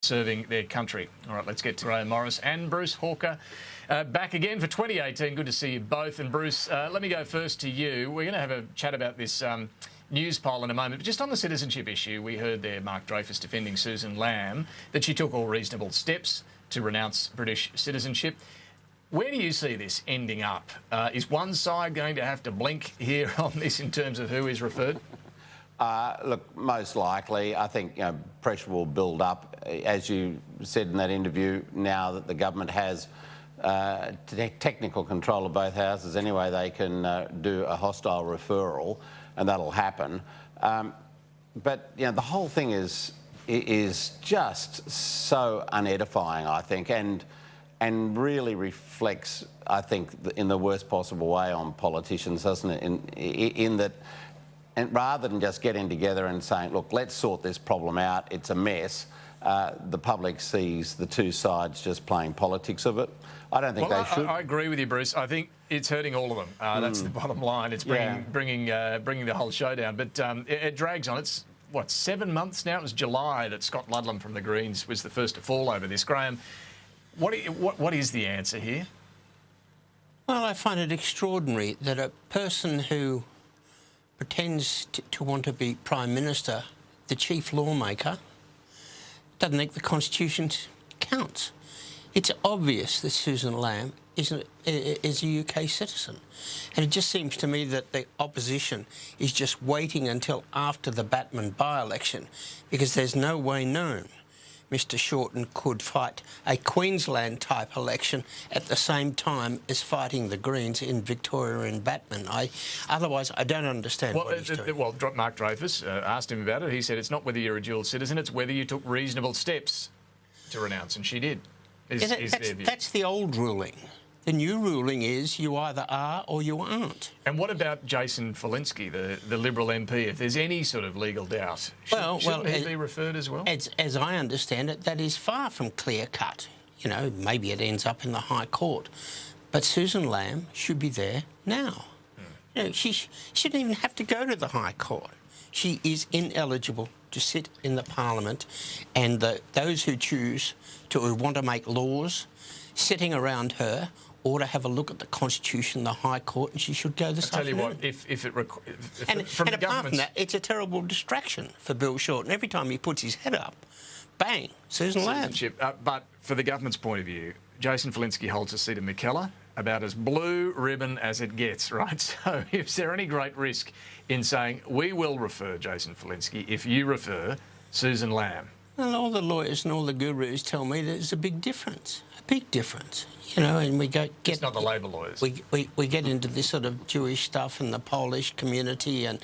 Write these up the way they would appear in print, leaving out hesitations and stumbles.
serving their country. All right, let's get to Grahame Morris and Bruce Hawker back again for 2018. Good to see you both. And Bruce, let me go first to you. We're going to have a chat about this Newspoll in a moment. But just on the citizenship issue, we heard there Mark Dreyfus defending Susan Lamb, that she took all reasonable steps to renounce British citizenship. Where do you see this ending up? Is one side going to have to blink here on this in terms of who is referred? Look, most likely, I think pressure will build up. As you said in that interview, now that the government has technical control of both houses anyway, they can do a hostile referral, and that'll happen. But the whole thing is just so unedifying, I think, and really reflects, I think, in the worst possible way on politicians, doesn't it? In that. And rather than just getting together and saying, look, let's sort this problem out, it's a mess, the public sees the two sides just playing politics of it. I don't think they should. I agree with you, Bruce. I think it's hurting all of them. That's the bottom line. It's bringing the whole show down. But it drags on. It's, what, 7 months now? It was July that Scott Ludlam from the Greens was the first to fall over this. Grahame, what is the answer here? Well, I find it extraordinary that a person who pretends to want to be Prime Minister, the chief lawmaker, doesn't think the Constitution counts. It's obvious that Susan Lamb is a UK citizen. And it just seems to me that the opposition is just waiting until after the Batman by-election, because there's no way known Mr Shorten could fight a Queensland-type election at the same time as fighting the Greens in Victoria and Batman. Otherwise, I don't understand what he's doing. Well, Mark Dreyfus asked him about it. He said it's not whether you're a dual citizen, it's whether you took reasonable steps to renounce, and she did. That's the old ruling. The new ruling is you either are or you aren't. And what about Jason Falinski, the Liberal MP? If there's any sort of legal doubt, shouldn't he be referred as well? As I understand it, that is far from clear-cut. Maybe it ends up in the High Court. But Susan Lamb should be there now. She shouldn't even have to go to the High Court. She is ineligible to sit in the Parliament, and those who choose to want to make laws sitting around her ought to have a look at the Constitution, the High Court, and she should go this afternoon. I'll tell you what, and apart from that, it's a terrible distraction for Bill Shorten. Every time he puts his head up, bang, Susan Lamb. But for the government's point of view, Jason Falinski holds a seat in Mackellar, about as blue ribbon as it gets, right? So is there any great risk in saying, we will refer Jason Falinski if you refer Susan Lamb? Well, all the lawyers and all the gurus tell me there's a big difference. A big difference. And we it's not the Labor lawyers. We get into this sort of Jewish stuff in the Polish community, and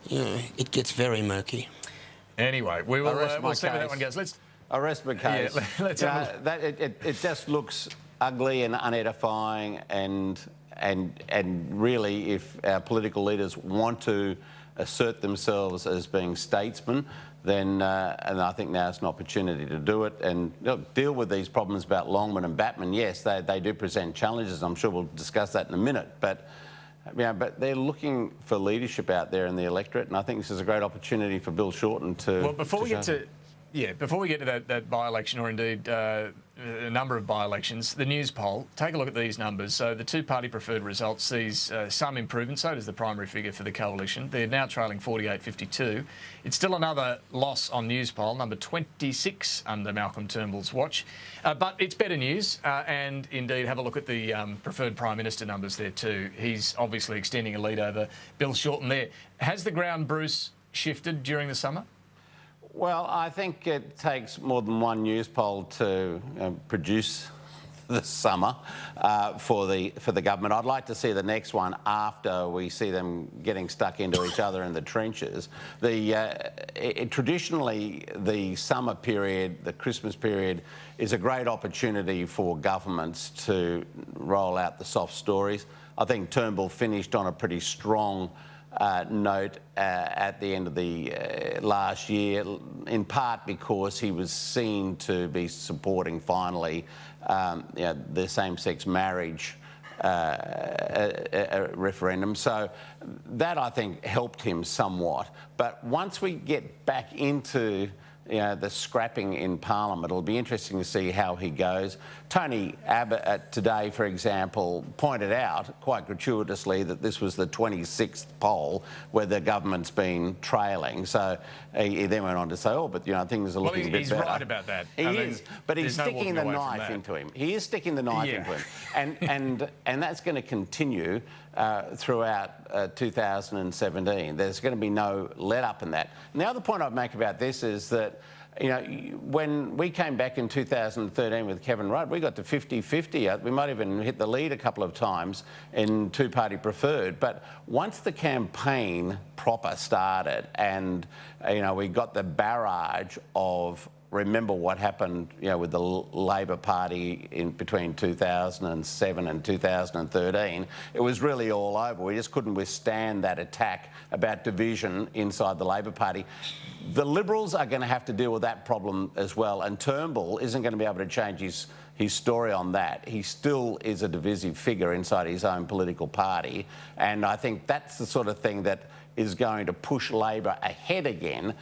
it gets very murky. Anyway, we'll see where that one goes. I rest my case. Yeah, let's it just looks ugly and unedifying, and really, if our political leaders want to assert themselves as being statesmen, then and I think now's an opportunity to do it and deal with these problems about Longman and Batman. Yes, they do present challenges. I'm sure we'll discuss that in a minute, but they're looking for leadership out there in the electorate, and I think this is a great opportunity for Bill Shorten to. Well, before we get to that by-election, or indeed a number of by-elections, the Newspoll, take a look at these numbers. So the two-party preferred result sees some improvement. So does the primary figure for the coalition. They're now trailing 48-52. It's still another loss on Newspoll, number 26 under Malcolm Turnbull's watch. But it's better news. And indeed, have a look at the preferred Prime Minister numbers there too. He's obviously extending a lead over Bill Shorten there. Has the ground, Bruce, shifted during the summer? Well, I think it takes more than one Newspoll to produce the summer for the government. I'd like to see the next one after we see them getting stuck into each other in the trenches. Traditionally, the summer period, the Christmas period, is a great opportunity for governments to roll out the soft stories. I think Turnbull finished on a pretty strong note at the end of the last year, in part because he was seen to be supporting finally the same-sex marriage referendum. So that, I think, helped him somewhat. But once we get back into the scrapping in Parliament. It'll be interesting to see how he goes. Tony Abbott today, for example, pointed out quite gratuitously that this was the 26th poll where the government's been trailing. So he then went on to say, oh, but things are looking a bit better. He's right about that. He is, but he's sticking the knife into him. He is sticking the knife into him, and that's going to continue throughout 2017. There's going to be no let up in that. And the other point I'd make about this is that when we came back in 2013 with Kevin Rudd, we got to 50-50. We might even hit the lead a couple of times in two-party preferred. But once the campaign proper started and, we got the barrage of remember what happened, with the Labor Party in between 2007 and 2013. It was really all over. We just couldn't withstand that attack about division inside the Labor Party. The Liberals are going to have to deal with that problem as well, and Turnbull isn't going to be able to change his story on that. He still is a divisive figure inside his own political party, and I think that's the sort of thing that is going to push Labor ahead again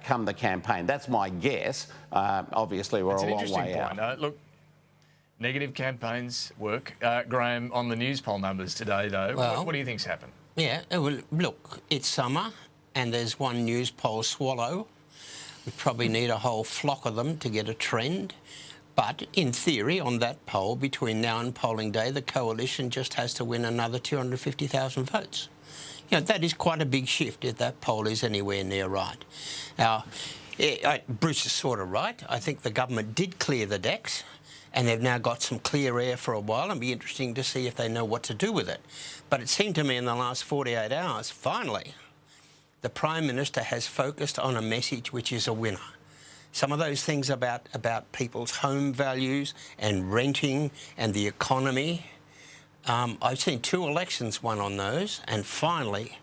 come the campaign. That's my guess. Obviously, we're a long way out. Look, negative campaigns work. Graham, on the Newspoll numbers today, though, well, what do you think's happened? Yeah, well, look, it's summer and there's one Newspoll swallow. We probably need a whole flock of them to get a trend. But in theory, on that poll, between now and polling day, the coalition just has to win another 250,000 votes. That is quite a big shift if that poll is anywhere near right. Now, Bruce is sort of right. I think the government did clear the decks and they've now got some clear air for a while, and it'll be interesting to see if they know what to do with it. But it seemed to me in the last 48 hours, finally, the Prime Minister has focused on a message which is a winner. Some of those things about people's home values and renting and the economy, I've seen 2 elections won on those, and finally,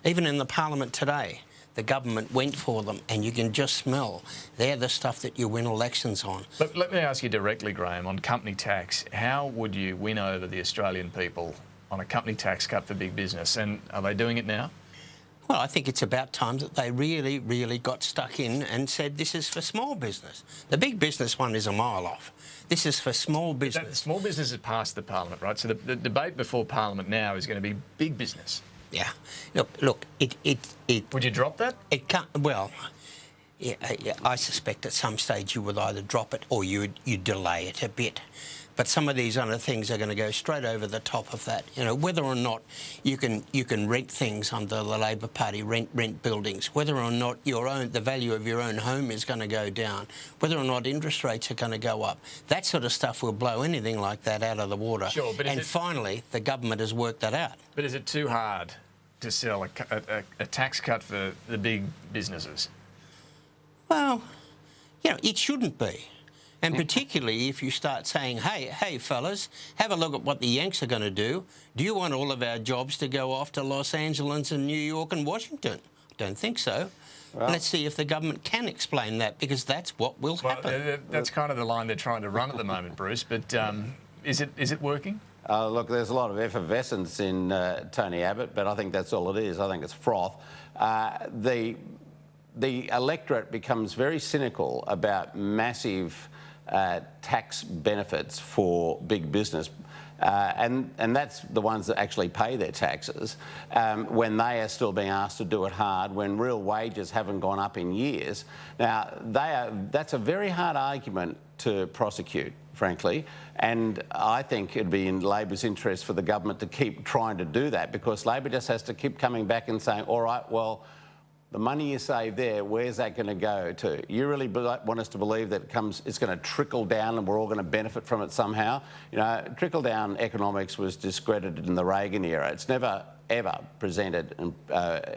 even in the Parliament today, the government went for them, and you can just smell they're the stuff that you win elections on. Let me ask you directly, Graham, on company tax. How would you win over the Australian people on a company tax cut for big business, and are they doing it now? Well, I think it's about time that they really, really got stuck in and said this is for small business. The big business one is a mile off. This is for small business. Small business has passed the Parliament, right? So the debate before Parliament now is going to be big business. Yeah. Look, it Would you drop that? It can't. Well, yeah, I suspect at some stage you would either drop it or you delay it a bit. But some of these other things are going to go straight over the top of that. Whether or not you can rent things under the Labor Party, rent buildings, whether or not the value of your own home is going to go down, whether or not interest rates are going to go up. That sort of stuff will blow anything like that out of the water. Sure, but finally, the government has worked that out. But is it too hard to sell a tax cut for the big businesses? Well, it shouldn't be. And particularly if you start saying, hey, fellas, have a look at what the Yanks are going to do. Do you want all of our jobs to go off to Los Angeles and New York and Washington? I don't think so. Well, let's see if the government can explain that, because that's what will happen. That's kind of the line they're trying to run at the moment, Bruce. But is it working? Look, there's a lot of effervescence in Tony Abbott, but I think that's all it is. I think it's froth. The electorate becomes very cynical about massive tax benefits for big business, and that's the ones that actually pay their taxes when they are still being asked to do it hard, when real wages haven't gone up in years. Now, that's a very hard argument to prosecute, frankly, and I think it'd be in Labor's interest for the government to keep trying to do that, because Labor just has to keep coming back and saying, all right, well, the money you save there, where's that going to go to? You really want us to believe that it's going to trickle down and we're all going to benefit from it somehow? Trickle-down economics was discredited in the Reagan era. It's never, ever presented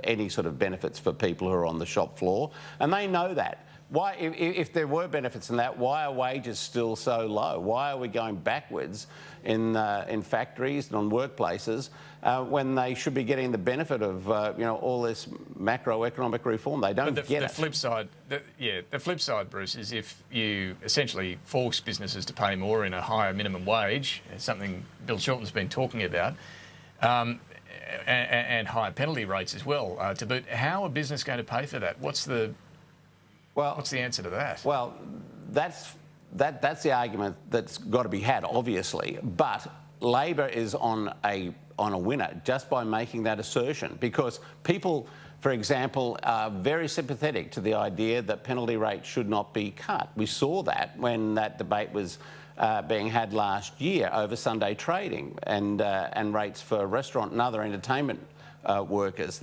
any sort of benefits for people who are on the shop floor, and they know that. Why, if there were benefits in that, why are wages still so low? Why are we going backwards in factories and on workplaces when they should be getting the benefit of all this macroeconomic reform? They don't get it. The flip side, Bruce, is if you essentially force businesses to pay more in a higher minimum wage, something Bill Shorten's been talking about, and higher penalty rates as well to boot. How are business going to pay for that? Well, what's the answer to that? Well, that's the argument that's got to be had, obviously. But Labor is on a winner just by making that assertion, because people, for example, are very sympathetic to the idea that penalty rates should not be cut. We saw that when that debate was being had last year over Sunday trading and rates for restaurant and other entertainment workers.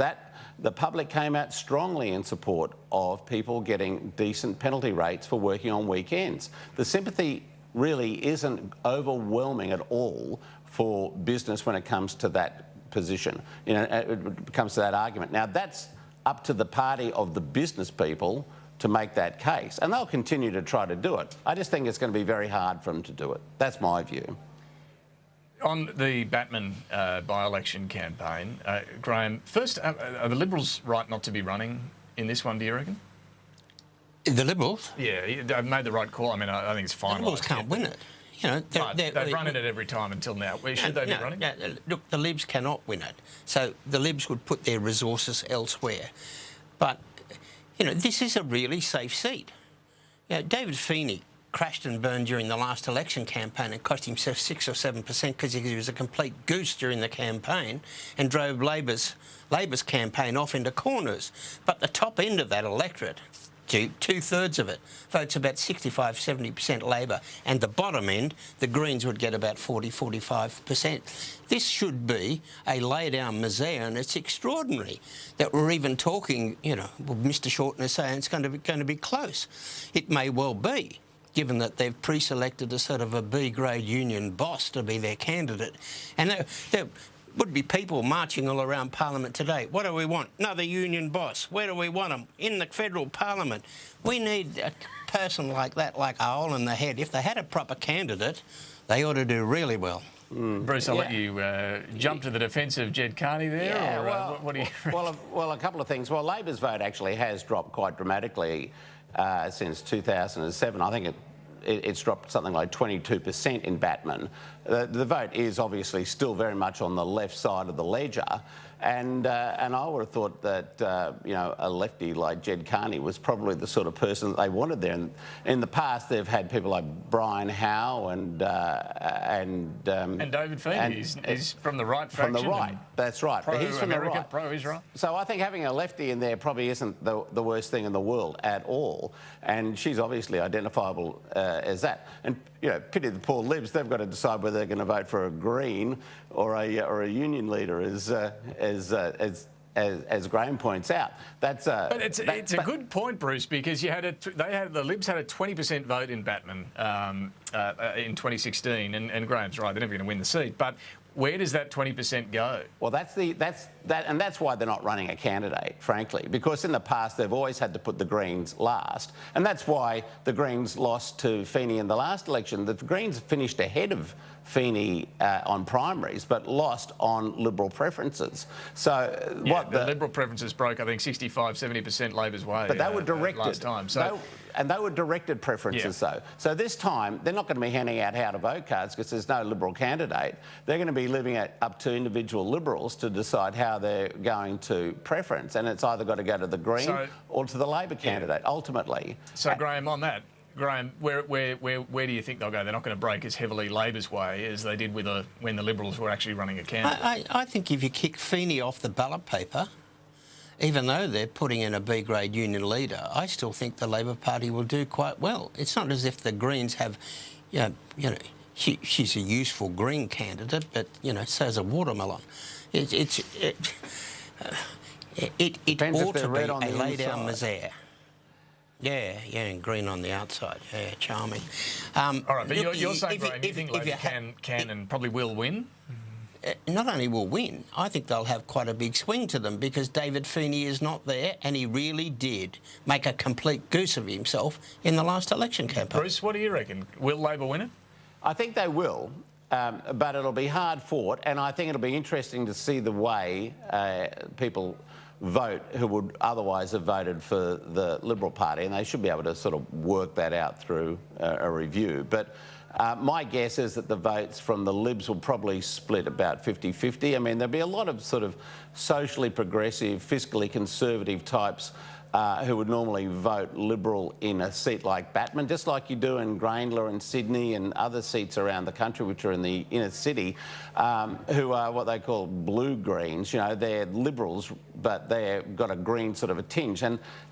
The public came out strongly in support of people getting decent penalty rates for working on weekends. The sympathy really isn't overwhelming at all for business when it comes to that position. You know, it comes to that argument. Now, that's up to the party of the business people to make that case, and they'll continue to try to do it. I just think it's going to be very hard for them to do it. That's my view. On the Batman by-election campaign, Grahame, first, are the Liberals right not to be running in this one, do you reckon? The Liberals? Yeah, they've made the right call. I mean, I think it's fine. The Liberals can't win it. You know, they've run in it every time until now. Should they be running? No, look, the Libs cannot win it. So the Libs would put their resources elsewhere. But, you know, this is a really safe seat. You know, David Feeney crashed and burned during the last election campaign and cost himself 6 or 7% because he was a complete goose during the campaign and drove Labor's campaign off into corners. But the top end of that electorate, two-thirds of it, votes about 65, 70% Labor, and the bottom end, the Greens would get about 40, 45%. This should be a lay-down misère, and it's extraordinary that we're even talking, you know, Mr Shorten is saying it's going to be close. It may well be, given that they've pre-selected a sort of a B-grade union boss to be their candidate. And there would be people marching all around Parliament today. What do we want? Another union boss. Where do we want them? In the federal Parliament. We need a person like that, like a hole in the head. If they had a proper candidate, they ought to do really well. Bruce, I'll let you jump to the defence of Jed Carney there. Yeah, or, well, what do you well, a couple of things. Well, Labor's vote actually has dropped quite dramatically since 2007. I think it's dropped something like 22% in Batman. The vote is obviously still very much on the left side of the ledger, and I would have thought that you know, a lefty like Jed Carney was probably the sort of person that they wanted there. And in the past, they've had people like Brian Howe and David Feeney. He's from the right faction. From the right, that's right. But he's from the right. Pro-Israel. So I think having a lefty in there probably isn't the worst thing in the world at all. And she's obviously identifiable as that. And you know, pity the poor Libs. They've got to decide whether they're going to vote for a Green or a union leader, as Grahame points out. That's but it's a good point, Bruce, because the Libs had a 20% vote in Batman in 2016, and Graham's right, they're never going to win the seat. But where does that 20% go? Well, that's why they're not running a candidate, frankly, because in the past they've always had to put the Greens last, and that's why the Greens lost to Feeney in the last election. The Greens finished ahead of Feeney on primaries, but lost on Liberal preferences. So the Liberal preferences broke, I think, 65, 70% Labor's way. But they were directed last time. So. And they were directed preferences, though. So this time, they're not going to be handing out how-to-vote cards because there's no Liberal candidate. They're going to be leaving it up to individual Liberals to decide how they're going to preference. And it's either got to go to the Green or to the Labor candidate, ultimately. So, Grahame, on that, where do you think they'll go? They're not going to break as heavily Labor's way as they did when the Liberals were actually running a candidate. I think if you kick Feeney off the ballot paper, even though they're putting in a B-grade union leader, I still think the Labor Party will do quite well. It's not as if the Greens have, you know, she's a useful Green candidate, but, you know, so's a watermelon. It ought to be a lay-down misère. Yeah, and green on the outside. Yeah, charming. All right, but you're saying, Grahame, you think Labor can and probably will win? Not only will win, I think they'll have quite a big swing to them because David Feeney is not there, and he really did make a complete goose of himself in the last election campaign. Bruce, what do you reckon? Will Labor win it? I think they will, but it'll be hard fought, and I think it'll be interesting to see the way people vote who would otherwise have voted for the Liberal Party, and they should be able to sort of work that out through a review. But my guess is that the votes from the Libs will probably split about 50-50. I mean, there'll be a lot of sort of socially progressive, fiscally conservative types who would normally vote Liberal in a seat like Batman, just like you do in Grayndler in Sydney and other seats around the country which are in the inner city, who are what they call blue-greens. You know, they're Liberals, but they've got a green sort of a tinge.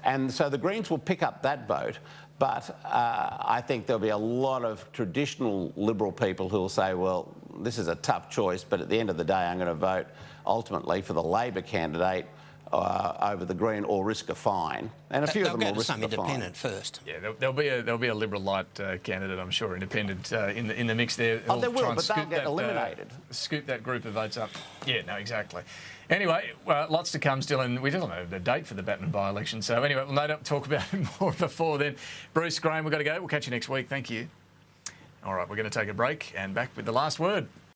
And so the Greens will pick up that vote. But I think there'll be a lot of traditional Liberal people who will say, well, this is a tough choice, but at the end of the day, I'm going to vote ultimately for the Labor candidate over the Green or risk a fine. And a few of them will risk a fine. They'll go to some independent first. Yeah, there'll be a Liberal light candidate, I'm sure, independent in the mix there. Oh, there will, but they'll get eliminated. Scoop that group of votes up. Yeah, no, exactly. Anyway, lots to come still, and we don't know the date for the Batman by-election. So anyway, we'll no doubt talk about it more before then. Bruce, Graham, we've got to go. We'll catch you next week. Thank you. All right, we're going to take a break and back with the last word.